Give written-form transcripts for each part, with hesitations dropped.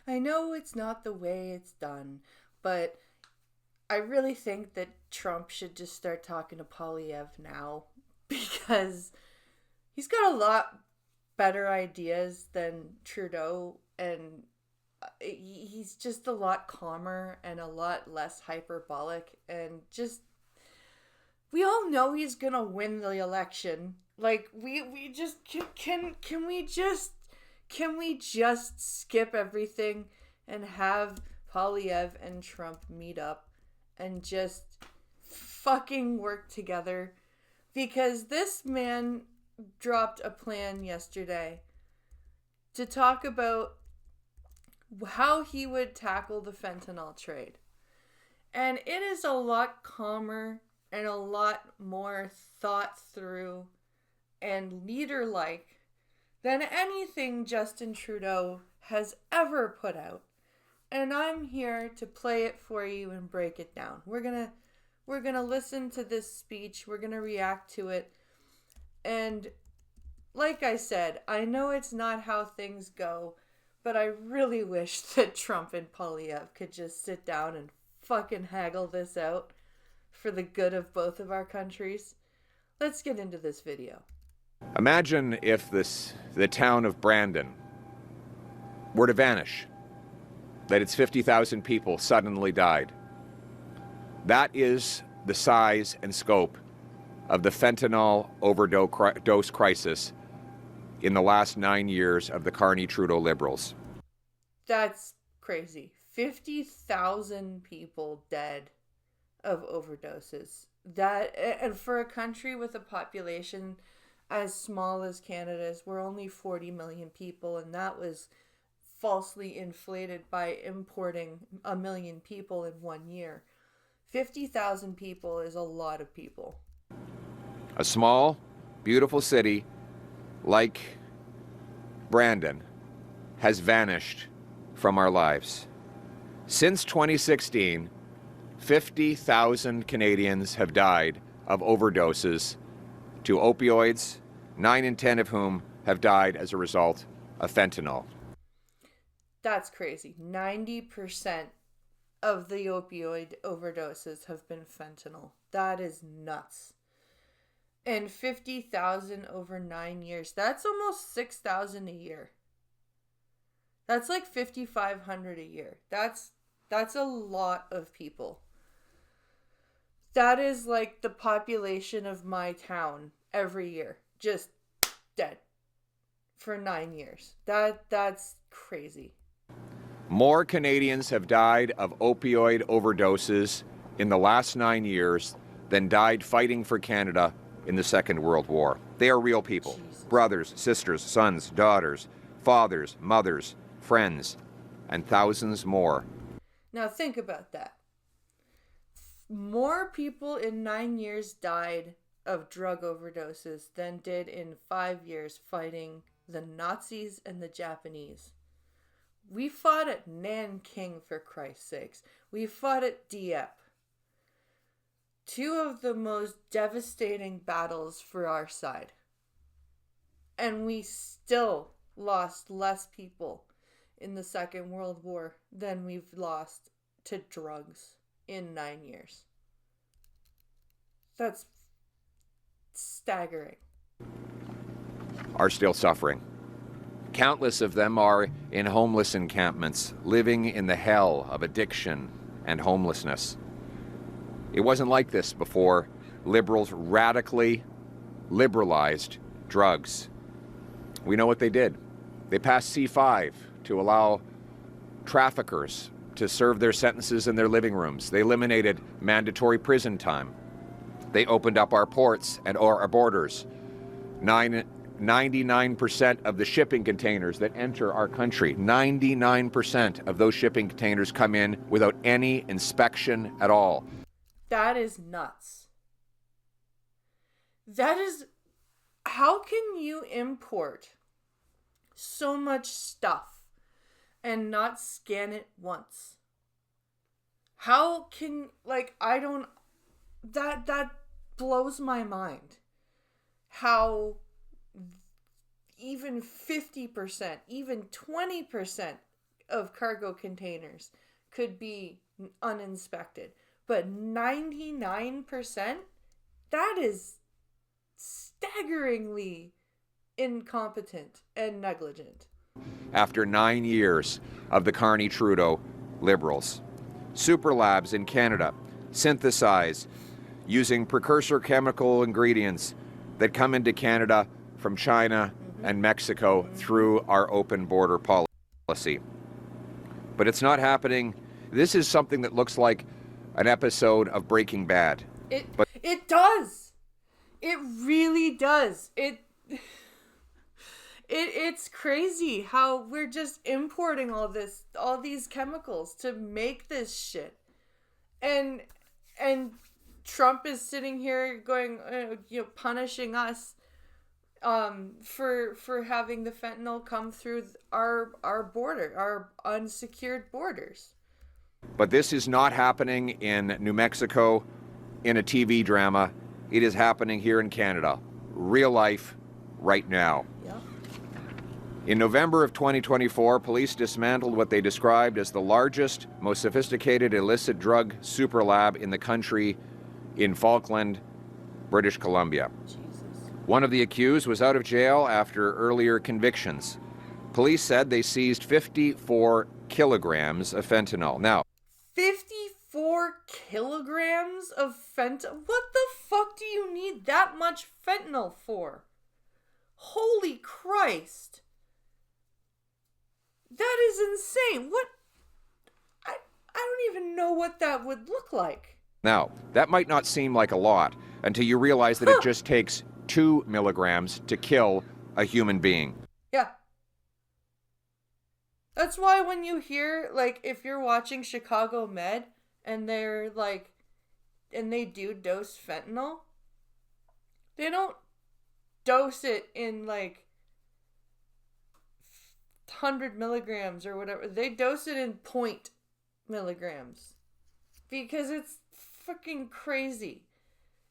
I know it's not the way it's done, but I really think that Trump should just start talking to Poilievre now because he's got a lot better ideas than Trudeau, and he's just a lot calmer and a lot less hyperbolic, and just we all know he's gonna win the election. Like we just can we just skip everything and have Poilievre and Trump meet up and just fucking work together? Because this man dropped a plan yesterday to talk about how he would tackle the fentanyl trade. And it is a lot calmer and a lot more thought through and leader like than anything Justin Trudeau has ever put out. And I'm here to play it for you and break it down. We're gonna listen to this speech, we're gonna react to it. And like I said, I know it's not how things go, but I really wish that Trump and Poilievre could just sit down and fucking haggle this out for the good of both of our countries. Let's get into this video. Imagine if the town of Brandon were to vanish, that its 50,000 people suddenly died. That is the size and scope of the fentanyl overdose crisis in the last 9 years of the Carney-Trudeau Liberals. That's crazy. 50,000 people dead of overdoses. That, and for a country with a population as small as Canada's, we're only 40 million people, and that was falsely inflated by importing 1 million people in 1 year. 50,000 people is a lot of people. A small, beautiful city like Brandon has vanished from our lives. Since 2016, 50,000 Canadians have died of overdoses to opioids, 9 in 10 of whom have died as a result of fentanyl. That's crazy. 90% of the opioid overdoses have been fentanyl. That is nuts. And 50,000 over 9 years. That's almost 6,000 a year. That's like 5,500 a year. That's a lot of people. That is like the population of my town every year. Just dead for 9 years. That's crazy. More Canadians have died of opioid overdoses in the last 9 years than died fighting for Canada in the Second World War. They are real people. Jesus. Brothers, sisters, sons, daughters, fathers, mothers, friends, and thousands more. Now think about that. More people in 9 years died of drug overdoses than did in 5 years fighting the Nazis and the Japanese. We fought at Nanking, for Christ's sakes. We fought at Dieppe. Two of the most devastating battles for our side. And we still lost less people in the Second World War than we've lost to drugs in 9 years. That's staggering. Are still suffering. Countless of them are in homeless encampments, living in the hell of addiction and homelessness. It wasn't like this before liberals radically liberalized drugs. We know what they did. They passed C5 to allow traffickers to serve their sentences in their living rooms. They eliminated mandatory prison time. They opened up our ports and our borders. 99% of the shipping containers that enter our country, 99% of those shipping containers come in without any inspection at all. That is nuts. That is, how can you import so much stuff and not scan it once? How can, that blows my mind. How even 50%, even 20% of cargo containers could be uninspected. But 99%, that is staggeringly incompetent and negligent. After 9 years of the Carney-Trudeau Liberals, super labs in Canada synthesize using precursor chemical ingredients that come into Canada from China and Mexico through our open border policy. But it's not happening. This is something that looks like an episode of Breaking Bad. It does. It really does. It's crazy how we're just importing all these chemicals to make this shit. And Trump is sitting here going, punishing us for having the fentanyl come through our border, our unsecured borders. But this is not happening in New Mexico in a TV drama. It is happening here in Canada, real life, right now. Yeah. In November of 2024, police dismantled what they described as the largest, most sophisticated illicit drug super lab in the country in Falkland, British Columbia. Jesus. One of the accused was out of jail after earlier convictions. Police said they seized 54 kilograms of fentanyl. Now, 54 kilograms of fentanyl? What the fuck do you need that much fentanyl for? Holy Christ. That is insane. What? I don't even know what that would look like. Now, that might not seem like a lot until you realize that it just takes 2 milligrams to kill a human being. Yeah. That's why when you hear, like, if you're watching Chicago Med and they're like, and they do dose fentanyl, they don't dose it in like 100 milligrams or whatever. They dose it in 0.0 milligrams because it's fucking crazy.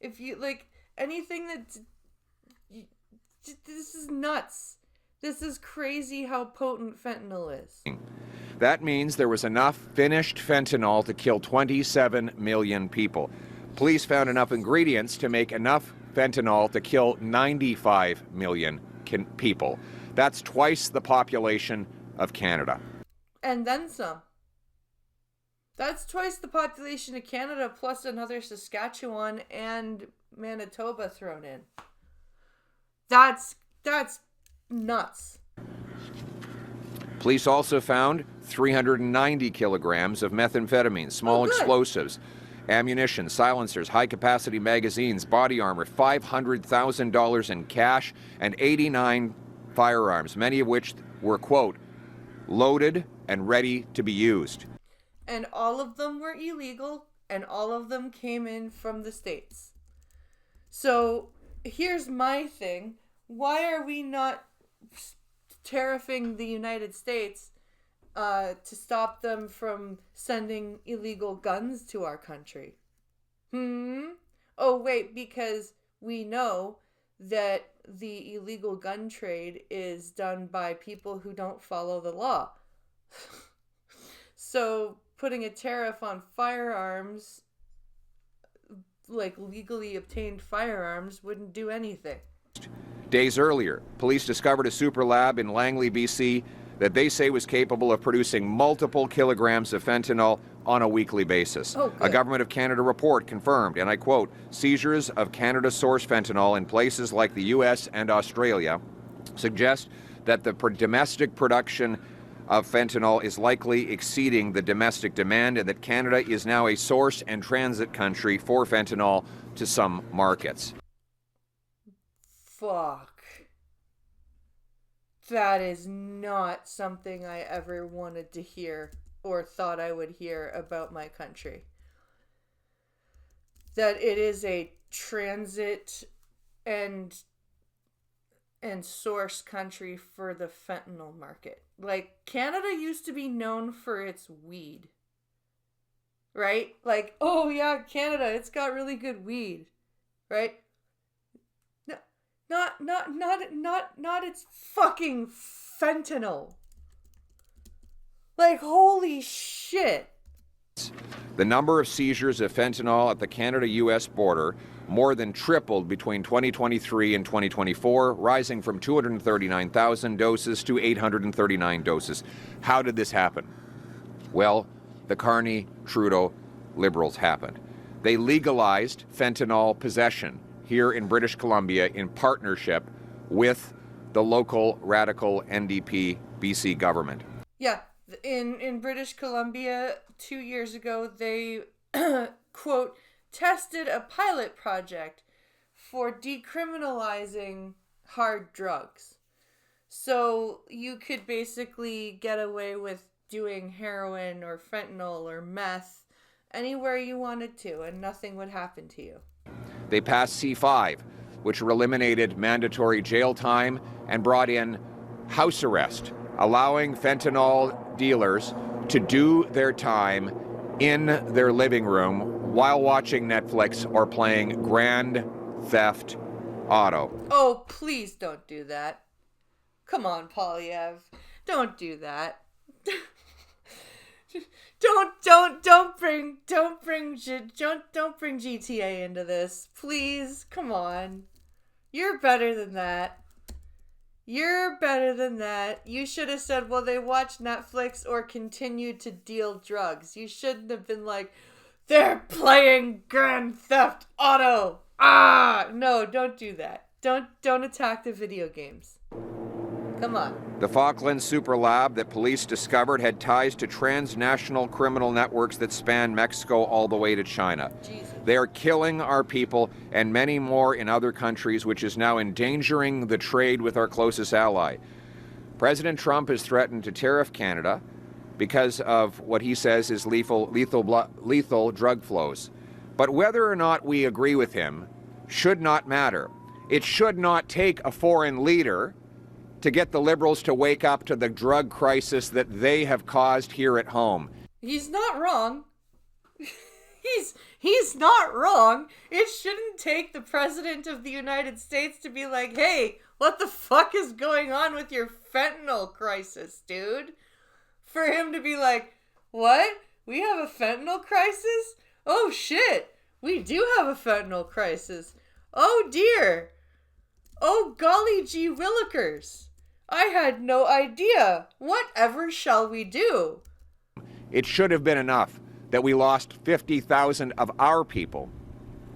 If you like anything that's, this is nuts. This is crazy how potent fentanyl is. That means there was enough finished fentanyl to kill 27 million people. Police found enough ingredients to make enough fentanyl to kill 95 million people. That's twice the population of Canada. And then some. That's twice the population of Canada plus another Saskatchewan and Manitoba thrown in. That's nuts. Police also found 390 kilograms of methamphetamine, small explosives, ammunition, silencers, high-capacity magazines, body armor, $500,000 in cash, and 89 firearms, many of which were, quote, loaded and ready to be used. And all of them were illegal, and all of them came in from the States. So here's my thing. Why are we not tariffing the United States to stop them from sending illegal guns to our country? Oh, wait, because we know that the illegal gun trade is done by people who don't follow the law. So putting a tariff on firearms, like legally obtained firearms, wouldn't do anything. Days earlier, police discovered a super lab in Langley, BC, that they say was capable of producing multiple kilograms of fentanyl on a weekly basis. A Government of Canada report confirmed, and I quote, seizures of Canada-sourced fentanyl in places like the U.S. and Australia suggest that the domestic production of fentanyl is likely exceeding the domestic demand and that Canada is now a source and transit country for fentanyl to some markets. Fuck. That is not something I ever wanted to hear or thought I would hear about my country. That it is a transit and source country for the fentanyl market. Like, Canada used to be known for its weed. Right? Like, oh yeah, Canada, it's got really good weed. Right? Not its fucking fentanyl. Like, holy shit. The number of seizures of fentanyl at the Canada-U.S. border more than tripled between 2023 and 2024, rising from 239,000 doses to 839 doses. How did this happen? Well, the Carney-Trudeau Liberals happened. They legalized fentanyl possession here in British Columbia in partnership with the local radical NDP BC government. Yeah, in British Columbia 2 years ago, they, quote, tested a pilot project for decriminalizing hard drugs. So you could basically get away with doing heroin or fentanyl or meth anywhere you wanted to, and nothing would happen to you. They passed C5, which eliminated mandatory jail time and brought in house arrest, allowing fentanyl dealers to do their time in their living room while watching Netflix or playing Grand Theft Auto. Oh, please don't do that. Come on, Poilievre. Don't do that. Don't bring GTA into this. Please, come on. You're better than that. You're better than that. You should have said, well, they watched Netflix or continued to deal drugs. You shouldn't have been like, they're playing Grand Theft Auto. No, don't do that. Don't attack the video games. Come on. The Falkland Super Lab that police discovered had ties to transnational criminal networks that span Mexico all the way to China. Jesus. They are killing our people and many more in other countries, which is now endangering the trade with our closest ally. President Trump has threatened to tariff Canada because of what he says is lethal drug flows. But whether or not we agree with him should not matter. It should not take a foreign leader to get the Liberals to wake up to the drug crisis that they have caused here at home. He's not wrong. He's not wrong. It shouldn't take the President of the United States to be like, hey, what the fuck is going on with your fentanyl crisis, dude? For him to be like, what? We have a fentanyl crisis? Oh shit, we do have a fentanyl crisis. Oh dear. Oh golly gee willikers. I had no idea. Whatever shall we do? It should have been enough that we lost 50,000 of our people.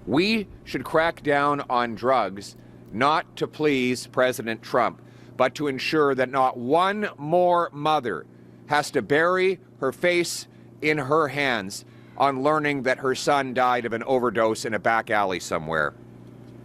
We should crack down on drugs, not to please President Trump, but to ensure that not one more mother has to bury her face in her hands on learning that her son died of an overdose in a back alley somewhere.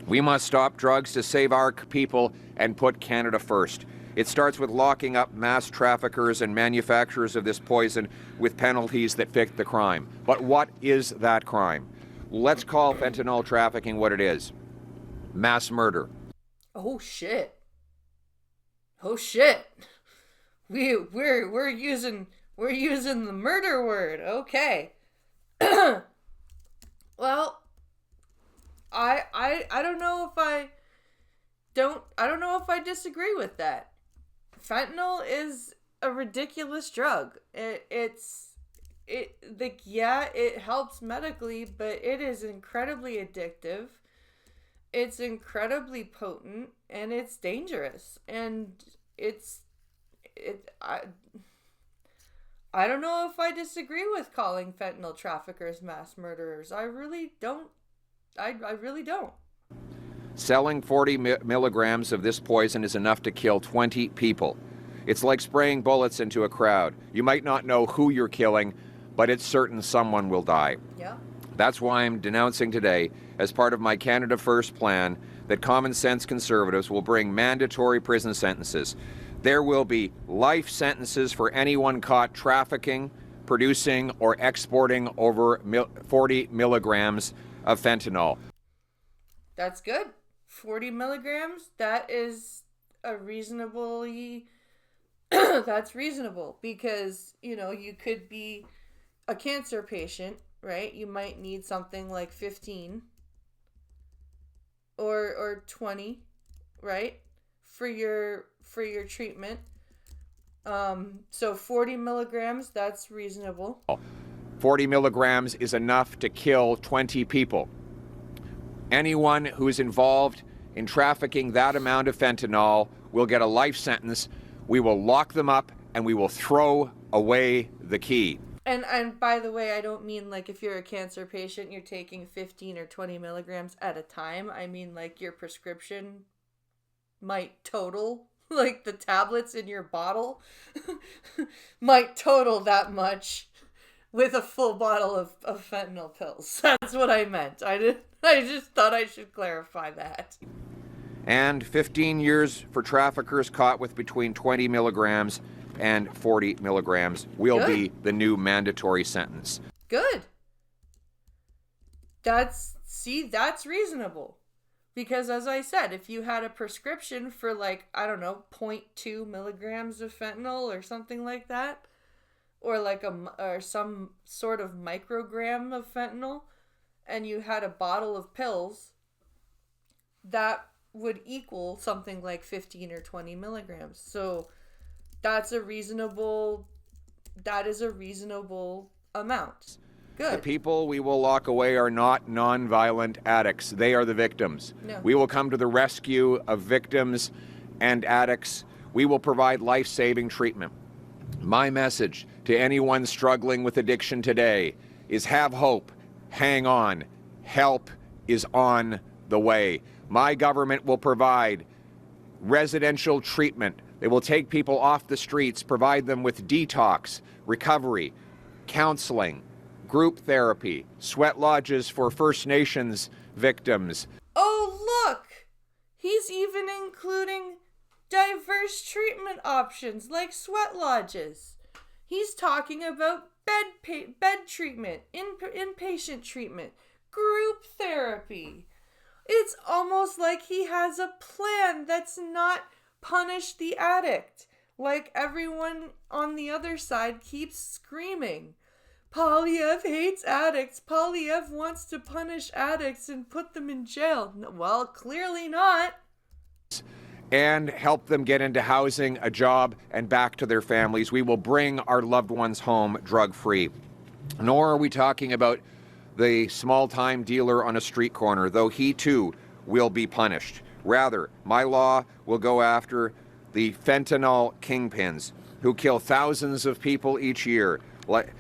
We must stop drugs to save our people and put Canada first. It starts with locking up mass traffickers and manufacturers of this poison with penalties that fit the crime. But what is that crime? Let's call fentanyl trafficking what it is. Mass murder. Oh shit. Oh shit. We're using the murder word. Okay. Well, I don't know if I disagree with that. Fentanyl is a ridiculous drug. It helps medically, but it is incredibly addictive. It's incredibly potent and it's dangerous. And I don't know if I disagree with calling fentanyl traffickers mass murderers. I really don't. I really don't. Selling 40 milligrams of this poison is enough to kill 20 people. It's like spraying bullets into a crowd. You might not know who you're killing, but it's certain someone will die. Yeah. That's why I'm denouncing today, as part of my Canada First plan, that common sense conservatives will bring mandatory prison sentences. There will be life sentences for anyone caught trafficking, producing, or exporting over 40 milligrams of fentanyl. That's good. 40 milligrams, that is a reasonably... that's reasonable because, you could be a cancer patient, right? You might need something like 15 or 20, right? For your treatment. So 40 milligrams, that's reasonable. 40 milligrams is enough to kill 20 people. Anyone who is involved in trafficking that amount of fentanyl will get a life sentence. We will lock them up and we will throw away the key. And by the way, I don't mean like if you're a cancer patient, you're taking 15 or 20 milligrams at a time. I mean like your prescription might total, like the tablets in your bottle might total that much with a full bottle of fentanyl pills. That's what I meant. I just thought I should clarify that. And 15 years for traffickers caught with between 20 milligrams and 40 milligrams will be the new mandatory sentence. Good. That's reasonable. Because as I said, if you had a prescription for like, I don't know, 0.2 milligrams of fentanyl or something like that, or like or some sort of microgram of fentanyl, and you had a bottle of pills, that would equal something like 15 or 20 milligrams. So that is a reasonable amount. Good. The people we will lock away are not non-violent addicts. They are the victims. No. We will come to the rescue of victims and addicts. We will provide life-saving treatment. My message to anyone struggling with addiction today is have hope, hang on, help is on the way. My government will provide residential treatment. They will take people off the streets, provide them with detox, recovery, counseling, group therapy, sweat lodges for First Nations victims. Oh, look! He's even including diverse treatment options like sweat lodges. He's talking about bed treatment, inpatient treatment, group therapy. It's almost like he has a plan that's not punish the addict, like everyone on the other side keeps screaming. Poilievre hates addicts. Poilievre wants to punish addicts and put them in jail. Well, clearly not. And help them get into housing, a job, and back to their families. We will bring our loved ones home drug-free. Nor are we talking about the small-time dealer on a street corner, though he too will be punished. Rather, my law will go after the fentanyl kingpins who kill thousands of people each year.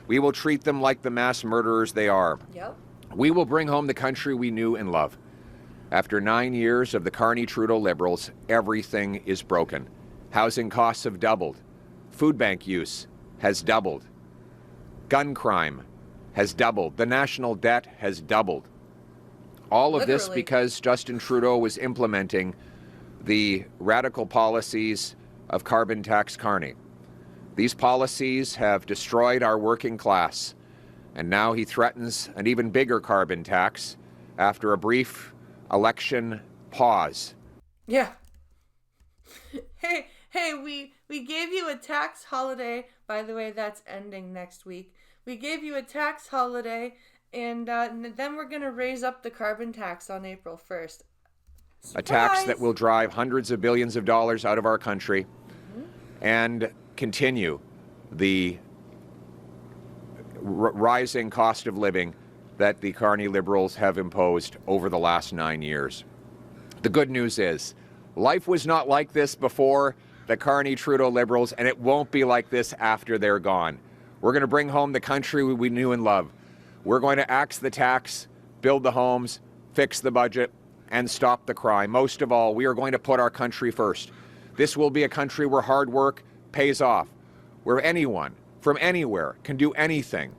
We will treat them like the mass murderers they are. Yep. We will bring home the country we knew and love. After 9 years of the Carney-Trudeau Liberals, everything is broken. Housing costs have doubled. Food bank use has doubled. Gun crime has doubled. The national debt has doubled. All of this because Justin Trudeau was implementing the radical policies of carbon tax Carney. These policies have destroyed our working class, and now he threatens an even bigger carbon tax after a brief election pause. Yeah. Hey, we gave you a tax holiday. By the way, that's ending next week. We gave you a tax holiday, and then we're going to raise up the carbon tax on April 1st. Surprise! A tax that will drive hundreds of billions of dollars out of our country and continue the rising cost of living that the Carney Liberals have imposed over the last 9 years. The good news is, life was not like this before the Carney-Trudeau Liberals, and it won't be like this after they're gone. We're going to bring home the country we knew and loved. We're going to axe the tax, build the homes, fix the budget, and stop the crime. Most of all, we are going to put our country first. This will be a country where hard work pays off, where anyone from anywhere can do anything.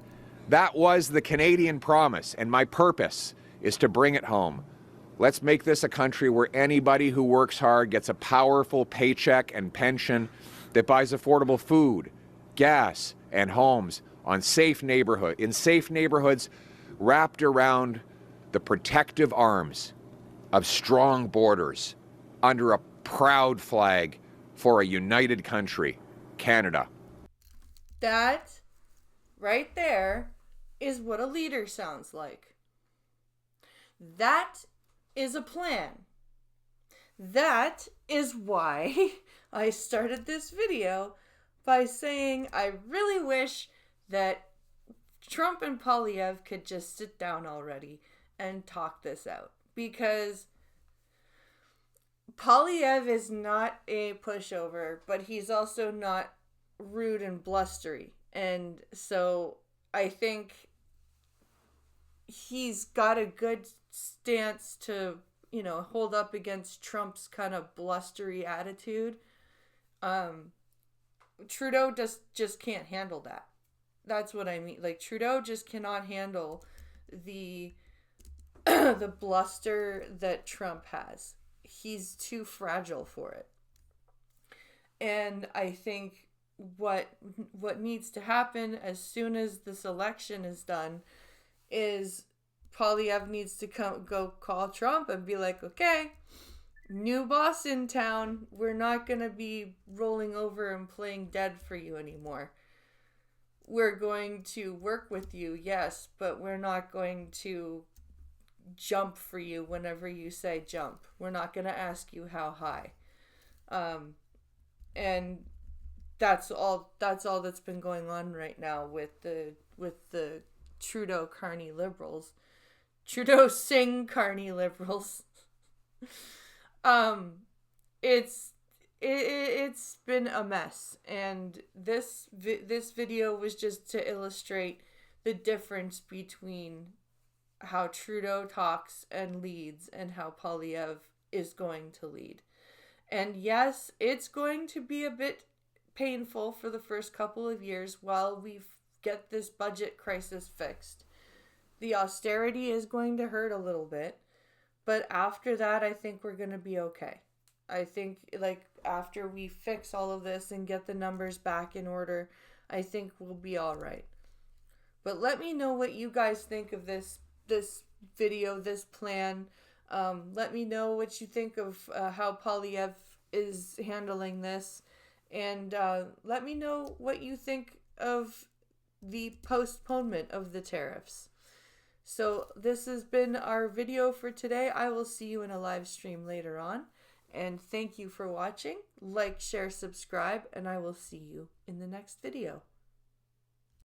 That was the Canadian promise, and my purpose is to bring it home. Let's make this a country where anybody who works hard gets a powerful paycheck and pension that buys affordable food, gas, and homes in safe neighborhoods wrapped around the protective arms of strong borders under a proud flag for a united country, Canada. That right there is what a leader sounds like. That is a plan. That is why I started this video by saying I really wish that Trump and Poilievre could just sit down already and talk this out. Because Poilievre is not a pushover, but he's also not rude and blustery. And so I think he's got a good stance to, hold up against Trump's kind of blustery attitude. Trudeau just can't handle that. That's what I mean. Like, Trudeau just cannot handle the the bluster that Trump has. He's too fragile for it. And I think what needs to happen as soon as this election is done is Poilievre needs to go call Trump and be like, okay, new boss in town. We're not going to be rolling over and playing dead for you anymore. We're going to work with you, yes, but we're not going to jump for you whenever you say jump. We're not going to ask you how high. And that's all that's been going on right now with the Trudeau Carney liberals. Trudeau Singh Carney liberals. It's been a mess, and this video was just to illustrate the difference between how Trudeau talks and leads and how Poilievre is going to lead. And yes, it's going to be a bit painful for the first couple of years while we get this budget crisis fixed. The austerity is going to hurt a little bit, but after that, I think we're going to be okay. I think, like, after we fix all of this and get the numbers back in order, I think we'll be all right. But let me know what you guys think of this video, this plan. Let me know what you think of how Poilievre is handling this. And let me know what you think of the postponement of the tariffs. So this has been our video for today. I will see you in a live stream later on. And thank you for watching. Like, share, subscribe, and I will see you in the next video.